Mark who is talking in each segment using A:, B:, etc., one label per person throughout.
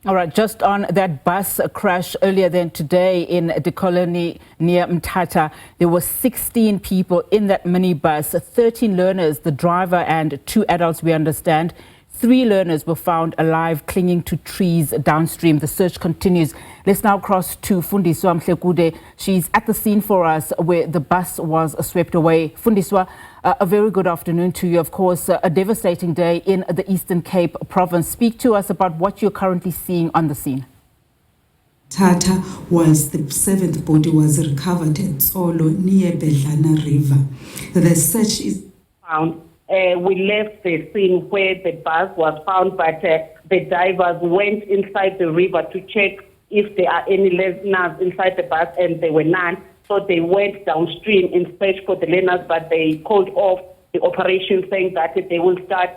A: All right, just on that bus crash earlier than today in the colony near Mthatha, there were 16 people in that minibus, 13 learners, the driver and 2 adults, we understand. 3 learners were found alive clinging to trees downstream. The search continues. Let's now cross to Fundiswa Mhlekude. She's at the scene for us where the bus was swept away. Fundiswa, a very good afternoon to you. Of course, a devastating day in the Eastern Cape province. Speak to us about what you're currently seeing on the scene.
B: Tata was the 7th body was recovered at Solo near Bedlana River. The search is
C: found. We left the scene where the bus was found, but the divers went inside the river to check if there are any learners inside the bus, and there were none. So they went downstream in search for the learners, but they called off the operation, saying that they will start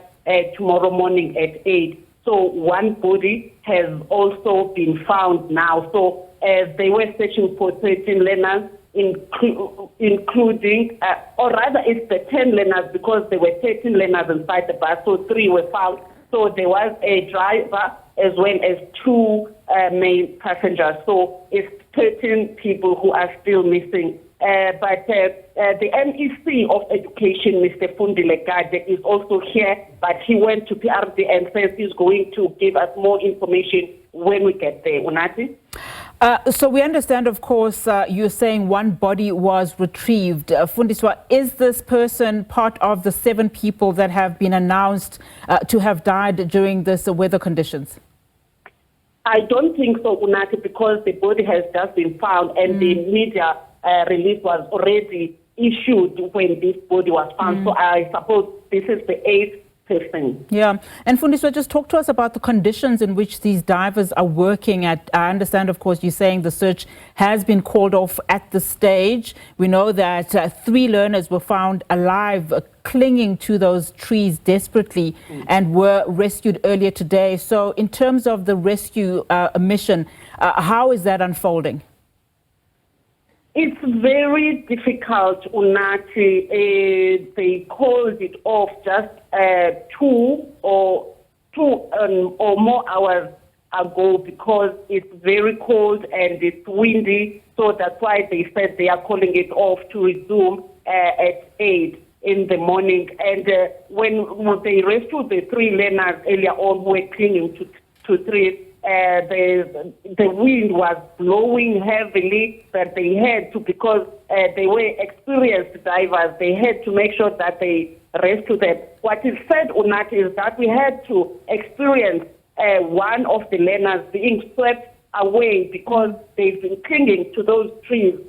C: tomorrow morning at 8. So one body has also been found now. So they were searching for 13 learners, including, or rather it's the 10 learners, because there were 13 learners inside the bus, so 3 were found. So there was a driver as well as 2 male passengers. So it's 13 people who are still missing. But the MEC of Education, Mr. Fundiswa Mhlekude, is also here, but he went to PRD and says he's going to give us more information when we get there. Unati?
A: So we understand, of course, you're saying one body was retrieved. Fundiswa, is this person part of the 7 people that have been announced to have died during this weather conditions?
C: I don't think so, Unati, because the body has just been found and the media release was already issued when this body was found. So I suppose this is the 8th person.
A: Yeah. And Fundiswa, just talk to us about the conditions in which these divers are working at. I understand, of course, you're saying the search has been called off at the stage. We know that 3 learners were found alive, clinging to those trees desperately and were rescued earlier today. So in terms of the rescue mission, how is that unfolding?
C: It's very difficult, Unati. They called it off just 2 or more hours ago because it's very cold and it's windy. So that's why they said they are calling it off to resume at 8 in the morning. And when they rescued the 3 learners earlier on who were clinging to trees, the wind was blowing heavily, that they had to, because they were experienced divers, they had to make sure that they rescue them. What is said, Unati, is that we had to experience one of the learners being swept away because they've been clinging to those trees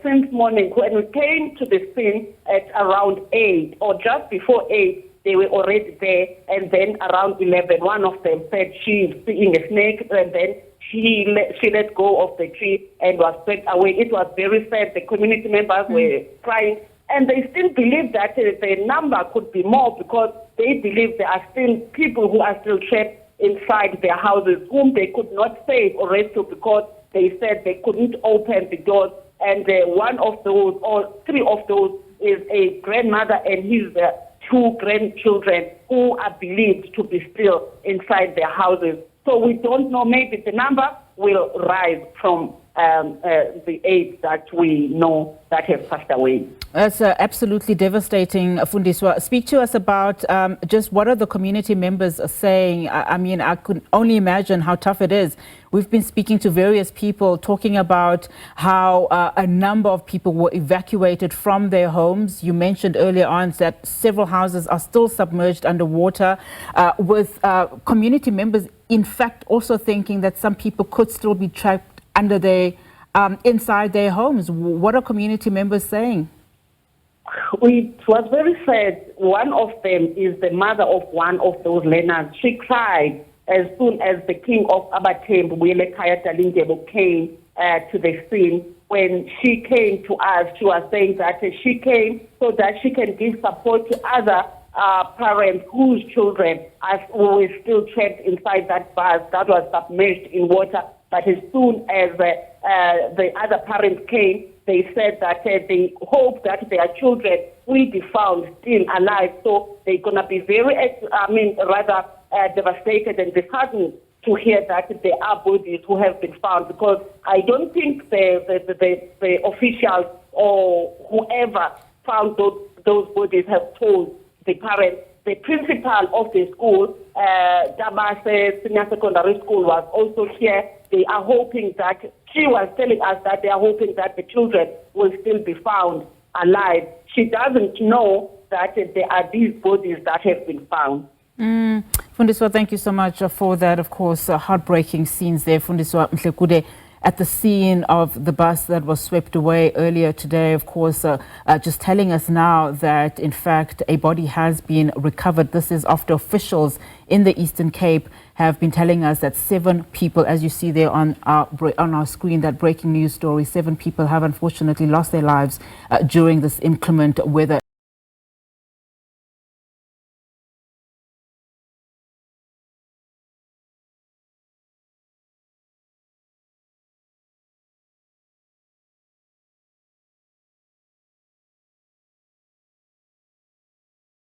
C: since morning. When we came to the scene at around 8 or just before 8, they were already there, and then around 11, one of them said she's seeing a snake, and then she let go of the tree and was swept away. It was very sad. The community members were crying, and they still believe that the number could be more because they believe there are still people who are still trapped inside their houses whom they could not save or rescue because they said they couldn't open the doors. And one of those, or 3 of those, is a grandmother and his 2 grandchildren who are believed to be still inside their houses. So we don't know, maybe the number will rise from the 8 that we know that have passed away.
A: That's absolutely devastating, Fundiswa. Speak to us about just what are the community members saying. I mean, I could only imagine how tough it is. We've been speaking to various people talking about how a number of people were evacuated from their homes. You mentioned earlier on that several houses are still submerged underwater, with community members, in fact, also thinking that some people could still be trapped under their, inside their homes. What are community members saying?
C: It was very sad. One of them is the mother of one of those learners. She cried as soon as the king of Abatembu, Wile Kaya Dalindebo, came to the scene. When she came to us, she was saying that she came so that she can give support to other parents whose children were still trapped inside that bus that was submerged in water. But as soon as the other parents came, they said that they hope that their children will be found still alive. So they're going to be very, rather devastated and disheartened to hear that there are bodies who have been found, because I don't think the officials or whoever found those bodies have told the parents. The principal of the school, Tabase Senior Secondary School, was also here. They are hoping that, she was telling us that they are hoping that the children will still be found alive. She doesn't know that there are these bodies that have been found.
A: Fundiswa, thank you so much for that. Of course, heartbreaking scenes there. Fundiswa Mhlekude at the scene of the bus that was swept away earlier today, of course, just telling us now that, in fact, a body has been recovered. This is after officials in the Eastern Cape have been telling us that 7 people, as you see there on our screen, that breaking news story, 7 people have unfortunately lost their lives during this inclement weather.